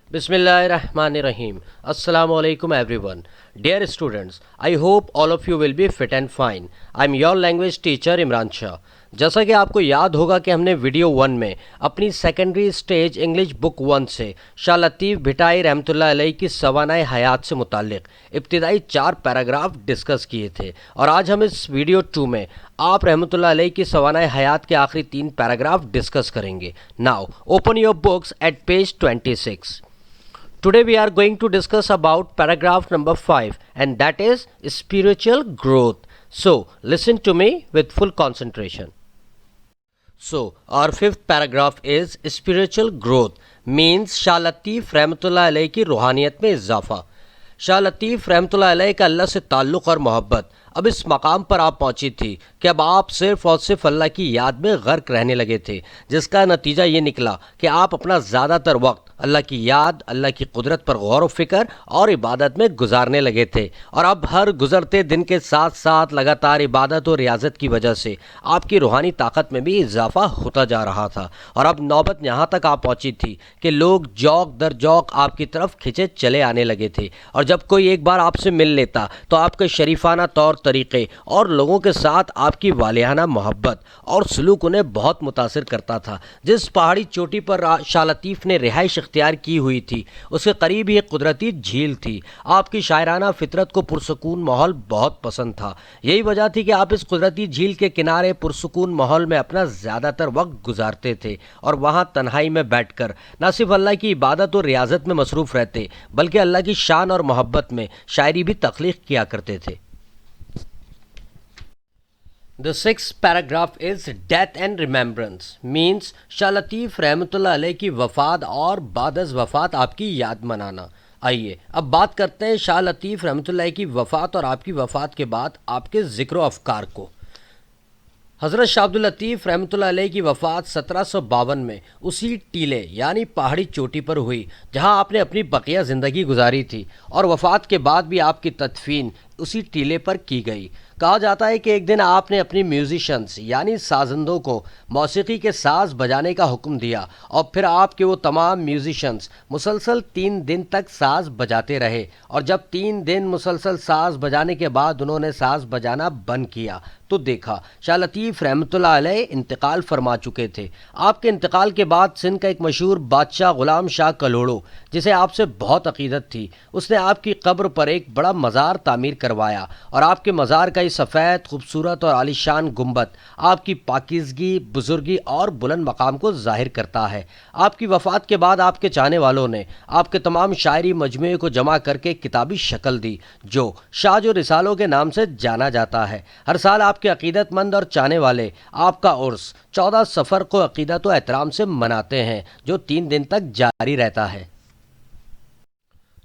Bismillahirrahmanirrahim. Assalamu alaikum everyone. Dear students, I hope all of you will be fit and fine. I am your language teacher Imran Shah. जैसा कि आपको याद होगा कि हमने video 1 में अपनी सेकेंडरी स्टेज इंग्लिश बुक 1 से शाह लतीफ़ भिटाई रहमतुल्लाह अलैह की सवानाए हयात से मुताल्लिक़ इब्तिदाई 4 पैराग्राफ डिस्कस किए थे और आज हम इस वीडियो 2 में आप रहमतुल्लाह अलैह की सवानाए हयात के आखिरी 3 पैराग्राफ डिस्कस करेंगे. Now open your books at page 26. Today we are going to discuss about paragraph number 5 and that is spiritual growth. So listen to me with full concentration. So our fifth paragraph is spiritual growth means Shah Latif रहमतुल्लाह अलैह की रूहानियत में इजाफ़ा. शाह लतीफ़ रहमतुल्लाह अलैह का अल्लाह से ताल्लुक़ और मोहब्बत अब इस मकाम पर आप पहुंची थी कि अब आप सिर्फ और सिर्फ अल्लाह की याद में गर्क रहने लगे थे, जिसका नतीजा ये निकला कि आप अपना ज़्यादातर वक्त अल्लाह की याद, अल्लाह की कुदरत पर गौर व फिक्र और इबादत में गुजारने लगे थे. और अब हर गुजरते दिन के साथ साथ लगातार इबादत और रियाजत की वजह से आपकी रूहानी ताकत में भी इजाफा होता जा रहा था. और अब नौबत यहाँ तक आ पहुँची थी कि लोग जौक दर जौक आपकी तरफ खिंचे चले आने लगे थे. और जब कोई एक बार आपसे मिल लेता तो आपके शरीफाना तौर तरीक़े और लोगों के साथ आपकी वालियाना मोहब्बत और सलूक उन्हें बहुत मुतासिर करता था. जिस पहाड़ी चोटी पर शाह लतीफ़ ने रिहाइश इख्तियार की हुई थी उसके करीब ही एक कुदरती झील थी. आपकी शायराना फितरत को पुरसकून माहौल बहुत पसंद था. यही वजह थी कि आप इस कुदरती झील के किनारे पुरसकून माहौल में अपना ज़्यादातर वक्त गुजारते थे और वहाँ तन्हाई में बैठकर न सिर्फ अल्लाह की इबादत और रियाजत में मसरूफ़ रहते बल्कि अल्लाह की शान और मोहब्बत में शायरी भी तख्लीक़ किया करते थे. The sixth paragraph is death and remembrance means Shah Latif रहमतुल्लाह अलैह की वफ़ात और बाद अज़ वफ़ात आपकी याद मनाना. आइए अब बात करते हैं शाह लतीफ़ रहमतुल्लाह अलैह की वफ़ात और आपकी वफ़ात के बाद आपके ज़िक्र अफ़कार को. हज़रत शाह अब्दुल लतीफ़ रहमतुल्लाह अलैह की वफ़ात 1752 में उसी टीले यानी पहाड़ी चोटी पर हुई जहां आपने अपनी बकिया ज़िंदगी गुजारी थी और वफ़ात के बाद भी आपकी तदफ़ीन उसी टीले पर की गई. कहा जाता है कि एक दिन आपने अपनी म्यूज़िशंस यानी साज़ंदों को मौसीकी के साज़ बजाने का हुक्म दिया और फिर आपके वो तमाम म्यूज़िशंस मुसलसल 3 दिन तक साज़ बजाते रहे. और जब 3 दिन मुसलसल साज़ बजाने के बाद उन्होंने साज़ बजाना बंद किया तो देखा शाह लतीफ़ रहमतुल्लाह अलैह इंतकाल फरमा चुके थे. आपके इंतकाल के बाद सिंध का एक मशहूर बादशाह ग़ुलाम शाह कलोड़ो जिसे आपसे बहुत अक़ीदत थी, उसने आपकी कब्र पर एक बड़ा मज़ार तामीर करवाया और आपके मज़ार का सफ़ेद खूबसूरत और आलीशान गुंबद आपकी पाकीज़गी, बुज़ुर्गी और बुलंद मकाम को ज़ाहिर करता है. आपकी वफ़ात के बाद आपके चाहने वालों ने आपके तमाम शायरी मजमूए को जमा करके किताबी शक्ल दी जो शाह जो रिसालों के नाम से जाना जाता है. हर साल आपके अक़ीदतमंद और चाहने वाले आपका उर्स 14 सफ़र को अक़ीदत व एहतराम से मनाते हैं जो 3 दिन तक जारी रहता है.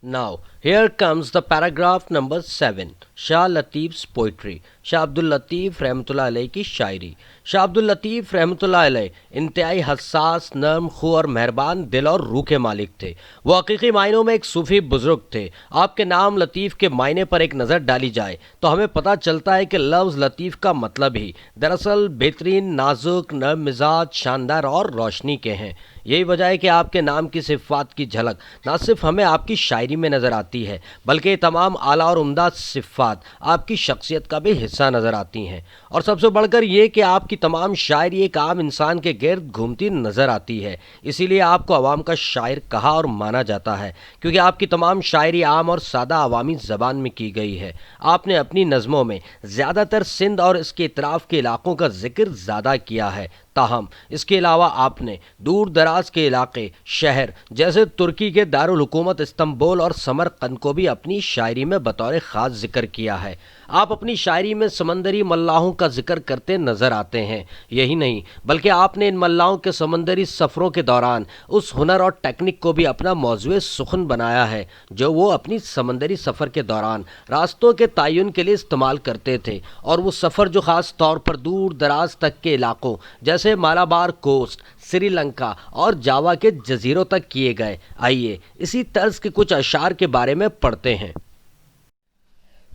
Now here comes the paragraph number 7. Shah लतीफ़'s poetry. Shah Abdul Latif रहमतुल्लाह अलैह की शायरी. शाह अब्दुल लतीफ़ रहमतुल्लाह अलैह इंतहाई हसास, नर्म खू और मेहरबान दिल और रूह के मालिक थे. वो हकीकी मायनों में एक सूफ़ी बुज़ुर्ग थे. आपके नाम लतीफ़ के मायने पर एक नज़र डाली जाए तो हमें पता चलता है कि लफ्ज़ लतीफ़ का मतलब ही दरअसल बेहतरीन, नाजुक, नर्म मिजाज, शानदार और रोशनी के हैं. यही वजह है कि आपके नाम की सिफ़ात की झलक न सिर्फ हमें आपकी शायरी में नज़र आती है बल्कि तमाम आला और उम्दा सिफ़ात आपकी शख्सियत का भी हिस्सा नज़र आती हैं. और सबसे बढ़कर ये कि आपकी तमाम शायरी एक आम इंसान के गिर्द घूमती नज़र आती है. इसीलिए आपको अवाम का शायर कहा और माना जाता है क्योंकि आपकी तमाम शायरी आम और सादा अवामी ज़बान में की गई है. आपने अपनी नज़मों में ज़्यादातर सिंध और इसके इतराफ़ के इलाक़ों का ज़िक्र ज़्यादा किया है. ताहम इसके अलावा आपने दूर दराज के इलाके शहर जैसे तुर्की के दारुल हुकूमत इस्तंबुल और समरकंद को भी अपनी शायरी में बतौर ख़ास ज़िक्र किया है. आप अपनी शायरी में समंदरी मल्लाहों का जिक्र करते नज़र आते हैं. यही नहीं बल्कि आपने इन मल्लाहों के समंदरी सफ़रों के दौरान उस हुनर और टेक्निक को भी अपना मौज़ूए सुखन बनाया है जो वो अपनी समंदरी सफ़र के दौरान रास्तों के तयन के लिए इस्तेमाल करते थे. और वो सफ़र जो ख़ास तौर पर दूर दराज तक के इलाकों जैसे मालाबार कोस्ट, श्रीलंका और जावा के जजीरों तक किए गए. आइए इसी तर्ज के कुछ अशार के बारे में पढ़ते हैं.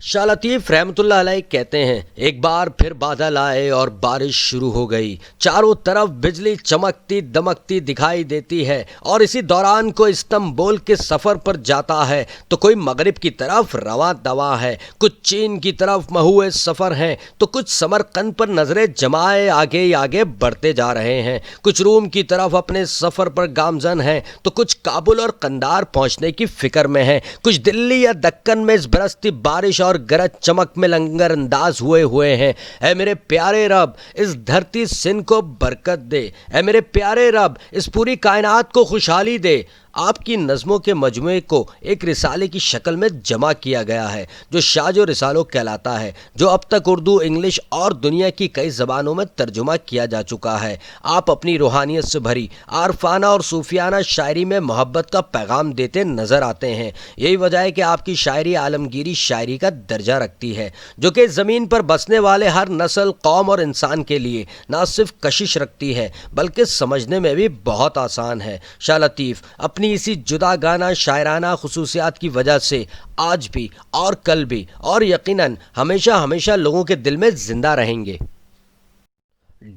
شاہ لطیف رحمۃ اللہ علیہ کہتے ہیں ایک بار پھر بادل آئے اور بارش شروع ہو گئی، چاروں طرف بجلی چمکتی دمکتی دکھائی دیتی ہے، اور اسی دوران کوئی استنبول کے سفر پر جاتا ہے تو کوئی مغرب کی طرف رواں دواں ہے، کچھ چین کی طرف مہوئے سفر ہیں تو کچھ سمرقند پر نظریں جمائے آگے ہی آگے بڑھتے جا رہے ہیں، کچھ روم کی طرف اپنے سفر پر گامزن ہیں تو کچھ کابل اور قندار پہنچنے کی فکر میں ہیں، کچھ دلی یا دکن میں اس برستی بارش اور گرج چمک میں لنگر انداز ہوئے ہیں۔ اے میرے پیارے رب، اس دھرتی سندھ کو برکت دے، اے میرے پیارے رب، اس پوری کائنات کو خوشحالی دے۔ آپ کی نظموں کے مجموعے کو ایک رسالے کی شکل میں جمع کیا گیا ہے جو شاج و رسالوں کہلاتا ہے، جو اب تک اردو، انگلش اور دنیا کی کئی زبانوں میں ترجمہ کیا جا چکا ہے۔ آپ اپنی روحانیت سے بھری عارفانہ اور صوفیانہ شاعری میں محبت کا پیغام دیتے نظر آتے ہیں۔ یہی وجہ ہے کہ آپ کی شاعری عالمگیری شاعری کا درجہ رکھتی ہے، جو کہ زمین پر بسنے والے ہر نسل، قوم اور انسان کے لیے نہ صرف کشش رکھتی ہے بلکہ سمجھنے میں بھی بہت آسان ہے۔ شاہ لطیف اپنی اسی جدا گانہ شاعرانہ خصوصیات کی وجہ سے آج بھی اور کل بھی اور یقیناً ہمیشہ لوگوں کے دل میں زندہ رہیں گے۔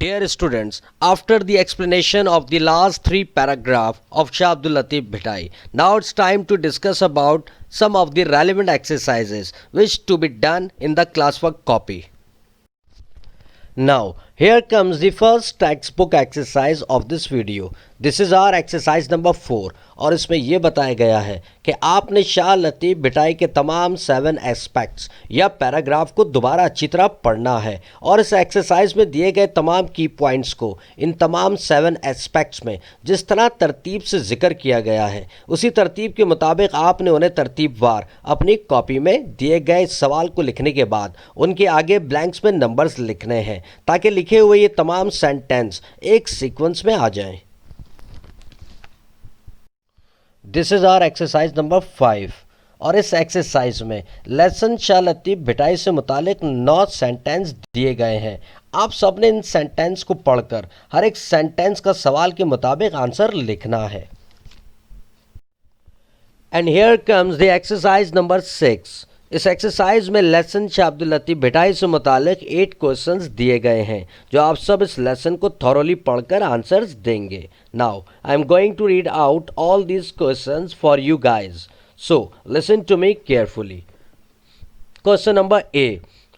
Dear students, after the explanation of the last three paragraphs of Shah Abdul Latif Bhitai, now it's time to discuss about some of the relevant exercises which to be done in the classwork copy. Now, here comes the first textbook exercise of this video. This is our exercise number 4 اور اس میں یہ بتایا گیا ہے کہ آپ نے شاہ لطیف بھٹائی کے تمام 7 اسپیکٹس یا پیراگراف کو دوبارہ اچھی طرح پڑھنا ہے، اور اس ایکسرسائز میں دیے گئے تمام کی پوائنٹس کو ان تمام 7 اسپیکٹس میں جس طرح ترتیب سے ذکر کیا گیا ہے اسی ترتیب کے مطابق آپ نے انہیں ترتیب وار اپنی کاپی میں دیے گئے سوال کو لکھنے کے بعد ان کے آگے بلینکس میں نمبرز لکھنے ہیں تاکہ لکھے ہوئے یہ تمام سینٹینس ایک سیکوینس میں آ جائیں۔ دس از آر ایکسرسائز نمبر 5 اور اس ایکسرسائز میں لیسن شاہ لطیف بھٹائی سے متعلق 9 سینٹینس دیے گئے ہیں۔ آپ سب نے ان سینٹینس کو پڑھ کر ہر ایک سینٹینس کا سوال کے مطابق آنسر لکھنا ہے۔ And here comes the exercise number 6۔ اس ایکسرسائز میں لیسن شاہ عبد اللطیف بھٹائی سے متعلق 8 کوشچنز دیے گئے ہیں جو آپ سب اس لیسن کو تھورولی پڑھ کر آنسرز دیں گے۔ Now I am going to read out all these questions for you guys, so listen to me carefully. Question number A.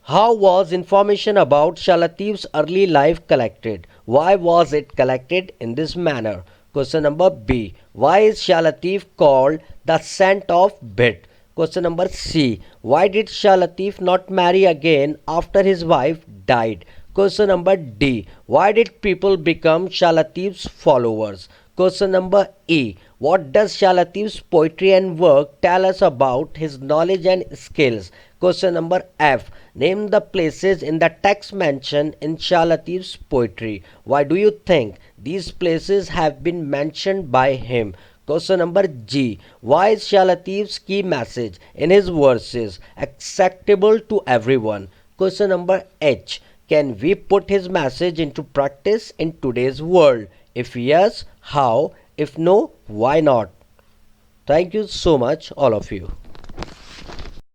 How was information about Shah Latif's early life collected? Why was it collected in this manner? Question number B. Why is Shah Latif called the Saint of Bhit? Question number C. Why did Shah Latif not marry again after his wife died? Question number D. Why did people become Shah Latif's followers? Question number E. What does Shah Latif's poetry and work tell us about his knowledge and skills? Question number F. Name the places in the text mentioned in Shah Latif's poetry. Why do you think these places have been mentioned by him? Question number G. Why is Shah Latif's key message in his verses acceptable to everyone? Question number H. Can we put his message into practice in today's world? If yes, how? If no, why not? Thank you so much, all of you.